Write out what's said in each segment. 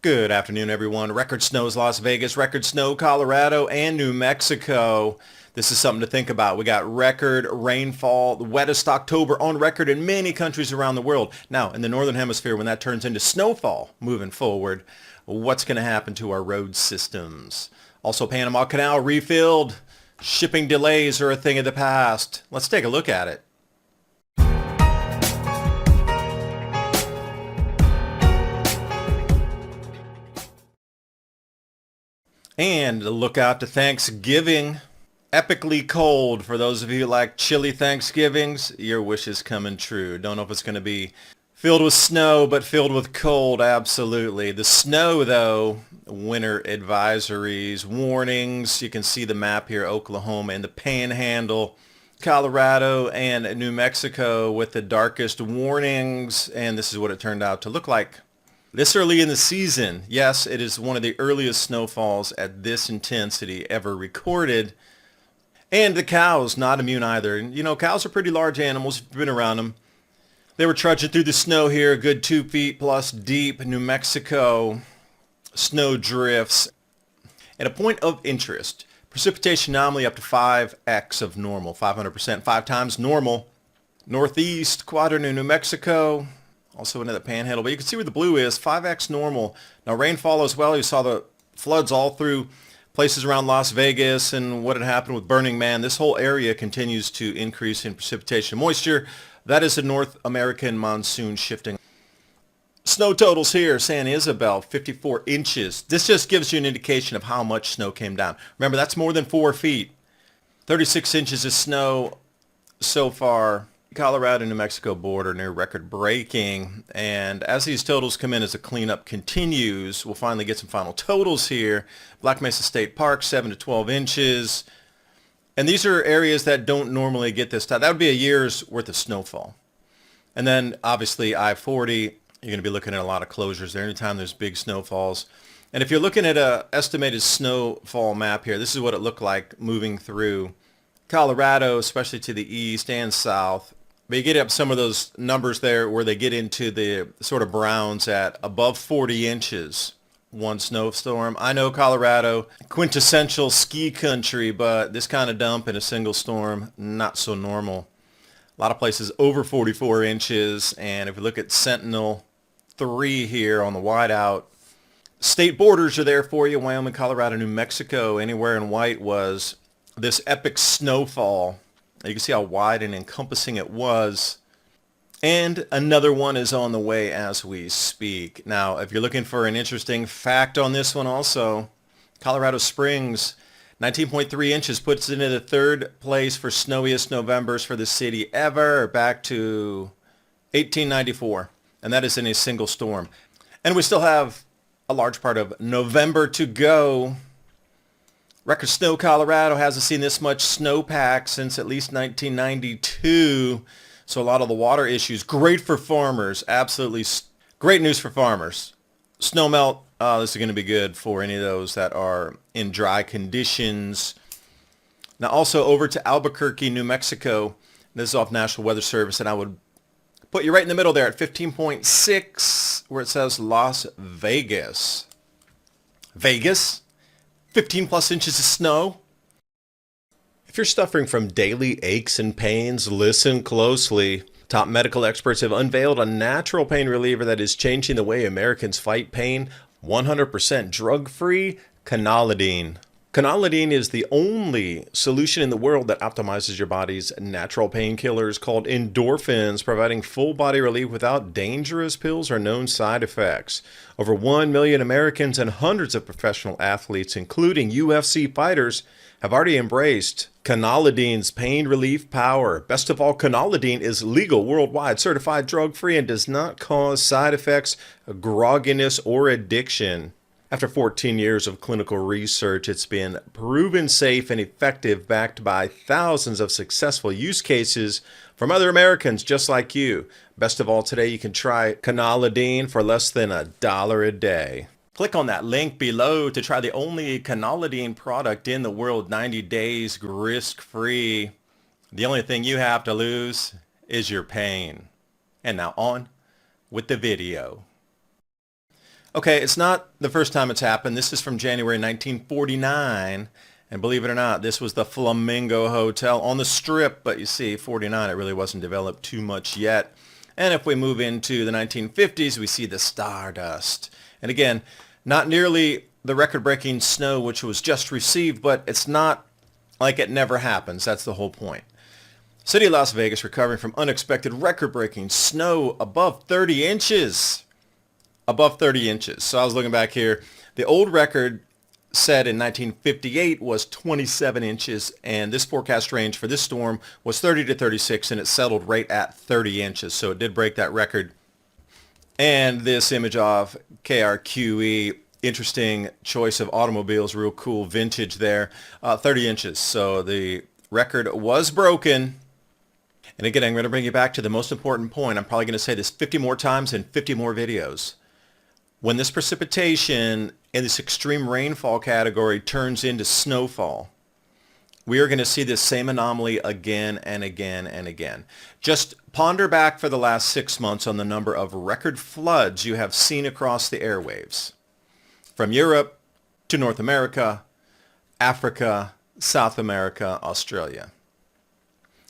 Good afternoon, everyone. Record snows Las Vegas, record snow Colorado, and New Mexico. This is something to think about. We got record rainfall, the wettest October on record in many countries around the world. Now, in the Northern Hemisphere, when that turns into snowfall moving forward, what's going to happen to our road systems? Also, Panama Canal refilled. Shipping delays are a thing of the past. Let's take a look at it. And look out to Thanksgiving. Epically cold. For those of you who like chilly Thanksgivings, your wish is coming true. Don't know if it's going to be filled with snow, but filled with cold, absolutely. The snow, though, winter advisories, warnings. You can see the map here, Oklahoma and the Panhandle, Colorado and New Mexico with the darkest warnings. And this is what it turned out to look like. This early in the season, yes, it is one of the earliest snowfalls at this intensity ever recorded. And the cows, not immune either. You know, cows are pretty large animals. You've been around them. They were trudging through the snow here, a good 2 feet plus deep. New Mexico, snow drifts. And a point of interest, precipitation anomaly up to 5x of normal, 500%, 5 times normal. Northeast quadrant of New Mexico. Also into the Panhandle, but you can see where the blue is, 5x normal. Now rainfall as well, you saw the floods all through places around Las Vegas and what had happened with Burning Man. This whole area continues to increase in precipitation moisture. That is the North American monsoon shifting. Snow totals here, San Isabel, 54 inches. This just gives you an indication of how much snow came down. Remember, that's more than 4 feet. 36 inches of snow so far. Colorado and New Mexico border near record breaking, and as these totals come in, as the cleanup continues, we'll finally get some final totals here. Black Mesa State Park, 7 to 12 inches, and these are areas that don't normally get this time. That would be a year's worth of snowfall. And then obviously I-40, you're going to be looking at a lot of closures there anytime there's big snowfalls. And if you're looking at a estimated snowfall map here, this is what it looked like moving through Colorado, especially to the east and south. But you get up some of those numbers there where they get into the sort of browns at above 40 inches. One snowstorm. I know Colorado, quintessential ski country, but this kind of dump in a single storm, not so normal. A lot of places over 44 inches. And if you look at Sentinel 3 here on the whiteout, state borders are there for you. Wyoming, Colorado, New Mexico, anywhere in white was this epic snowfall. You can see how wide and encompassing it was. And another one is on the way as we speak. Now, if you're looking for an interesting fact on this one also, Colorado Springs, 19.3 inches, puts it into the third place for snowiest Novembers for the city ever, back to 1894. And that is in a single storm. And we still have a large part of November to go. Record snow Colorado hasn't seen this much snowpack since at least 1992. So a lot of the water issues, great for farmers, absolutely great news for farmers. Snow melt, this is going to be good for any of those that are in dry conditions. Now also over to Albuquerque, New Mexico. This is off National Weather Service, and I would put you right in the middle there at 15.6 where it says Las Vegas. Vegas? 15 plus inches of snow. If you're suffering from daily aches and pains, listen closely. Top medical experts have unveiled a natural pain reliever that is changing the way Americans fight pain. 100% drug-free Canalidine. Canalidine is the only solution in the world that optimizes your body's natural painkillers called endorphins, providing full body relief without dangerous pills or known side effects. Over 1 million Americans and hundreds of professional athletes, including UFC fighters, have already embraced Canalidine's pain relief power. Best of all, Canalidine is legal worldwide, certified drug-free, and does not cause side effects, grogginess, or addiction. After 14 years of clinical research, it's been proven safe and effective, backed by thousands of successful use cases from other Americans just like you. Best of all, today you can try Canalidine for less than $1 a day. Click on that link below to try the only Canalidine product in the world, 90 days risk-free. The only thing you have to lose is your pain. And now on with the video. Okay, it's not the first time it's happened. This is from January 1949. And believe it or not, this was the Flamingo Hotel on the Strip. But you see, 49, it really wasn't developed too much yet. And if we move into the 1950s, we see the Stardust. And again, not nearly the record-breaking snow which was just received, but it's not like it never happens. That's the whole point. City of Las Vegas recovering from unexpected record-breaking snow above 30 inches. Above 30 inches. So I was looking back here. The old record set in 1958 was 27 inches, and this forecast range for this storm was 30 to 36, and it settled right at 30 inches. So it did break that record. And this image of KRQE, interesting choice of automobiles, real cool vintage there, 30 inches. So the record was broken. And again, I'm going to bring you back to the most important point. I'm probably going to say this 50 more times in 50 more videos. When this precipitation in this extreme rainfall category turns into snowfall, we are going to see this same anomaly again and again and again. Just ponder back for the last 6 months on the number of record floods you have seen across the airwaves. From Europe to North America, Africa, South America, Australia.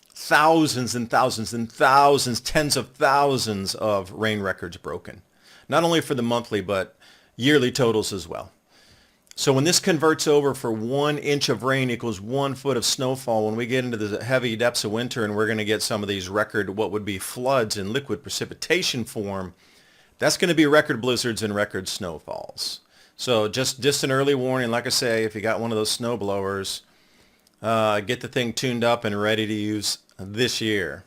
Thousands and thousands and thousands, tens of thousands of rain records broken. Not only for the monthly, but yearly totals as well. So when this converts over for 1 inch of rain equals 1 foot of snowfall, when we get into the heavy depths of winter and we're going to get some of these record, what would be floods in liquid precipitation form, that's going to be record blizzards and record snowfalls. So just an early warning, like I say, if you got one of those snow blowers, get the thing tuned up and ready to use this year.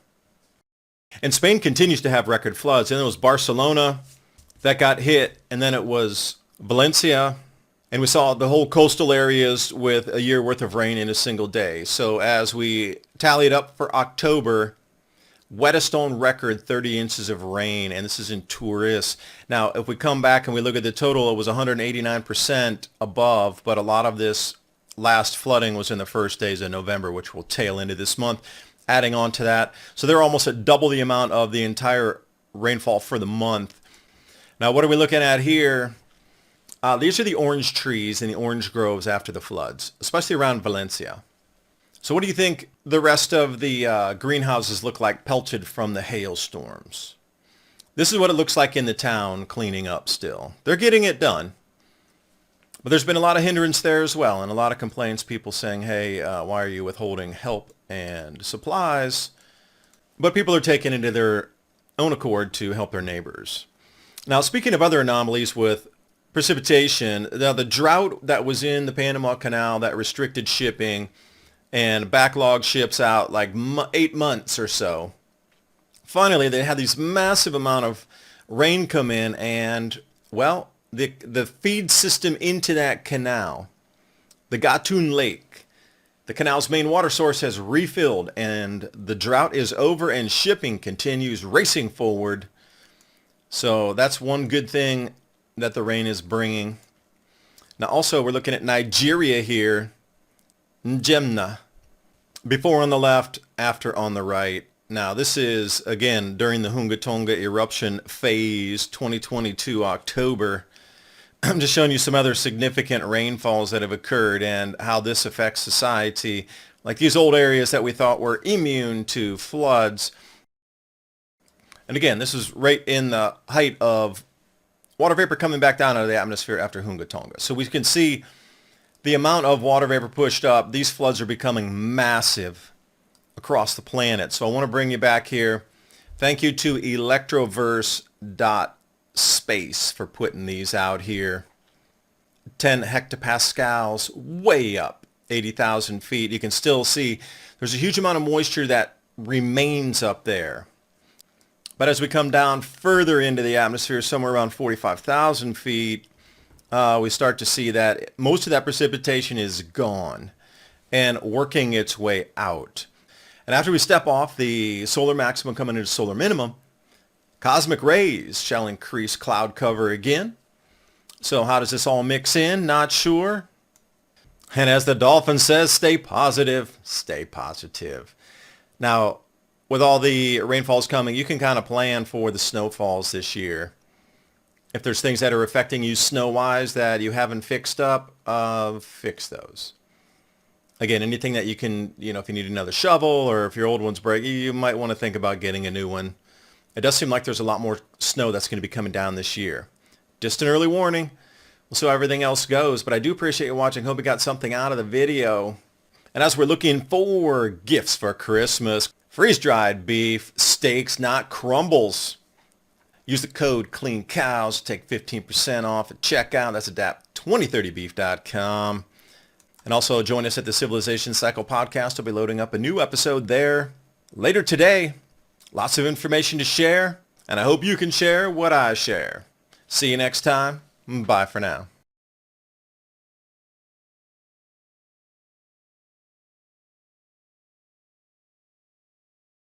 And Spain continues to have record floods. And it was Barcelona that got hit, and then it was Valencia, and we saw the whole coastal areas with a year worth of rain in a single day. So as we tallied up for October, wettest on record 30 inches of rain, and this is in tourists. Now, if we come back and we look at the total, it was 189% above, but a lot of this last flooding was in the first days of November, which will tail into this month, adding on to that. So they're almost at double the amount of the entire rainfall for the month. Now, what are we looking at here? These are the orange trees and the orange groves after the floods, especially around Valencia. So what do you think the rest of the greenhouses look like pelted from the hailstorms? This is what it looks like in the town cleaning up still. They're getting it done. But there's been a lot of hindrance there as well, and a lot of complaints, people saying, hey, why are you withholding help and supplies? But people are taking it to their own accord to help their neighbors. Now, speaking of other anomalies with precipitation, now the drought that was in the Panama Canal that restricted shipping and backlogged ships out like 8 months or so, finally they had these massive amount of rain come in, and, well, the feed system into that canal, the Gatun Lake, the canal's main water source has refilled, and the drought is over and shipping continues racing forward. So that's one good thing that the rain is bringing. Now also we're looking at Nigeria here, Njemna, before on the left, after on the right. Now this is, again, during the Hunga Tonga eruption phase, 2022 October. I'm just showing you some other significant rainfalls that have occurred and how this affects society. Like these old areas that we thought were immune to floods. And again, this is right in the height of water vapor coming back down out of the atmosphere after Hunga Tonga. So we can see the amount of water vapor pushed up. These floods are becoming massive across the planet. So I want to bring you back here. Thank you to electroverse.space for putting these out here. 10 hectopascals, way up, 80,000 feet. You can still see there's a huge amount of moisture that remains up there. But as we come down further into the atmosphere, somewhere around 45,000 feet, we start to see that most of that precipitation is gone and working its way out. And after we step off the solar maximum coming into solar minimum, cosmic rays shall increase cloud cover again. So how does this all mix in? Not sure. And as the dolphin says, stay positive, stay positive. Now, with all the rainfalls coming, you can kind of plan for the snowfalls this year. If there's things that are affecting you snow-wise that you haven't fixed up, fix those. Again, anything that you can, if you need another shovel or if your old one's breaking, you might want to think about getting a new one. It does seem like there's a lot more snow that's going to be coming down this year. Just an early warning. We'll see how everything else goes, but I do appreciate you watching. Hope you got something out of the video. And as we're looking for gifts for Christmas, freeze-dried beef, steaks, not crumbles. Use the code CLEANCOWS to take 15% off at checkout. That's at DAP2030beef.com. And also join us at the Civilization Cycle podcast. We'll be loading up a new episode there later today. Lots of information to share, and I hope you can share what I share. See you next time. Bye for now.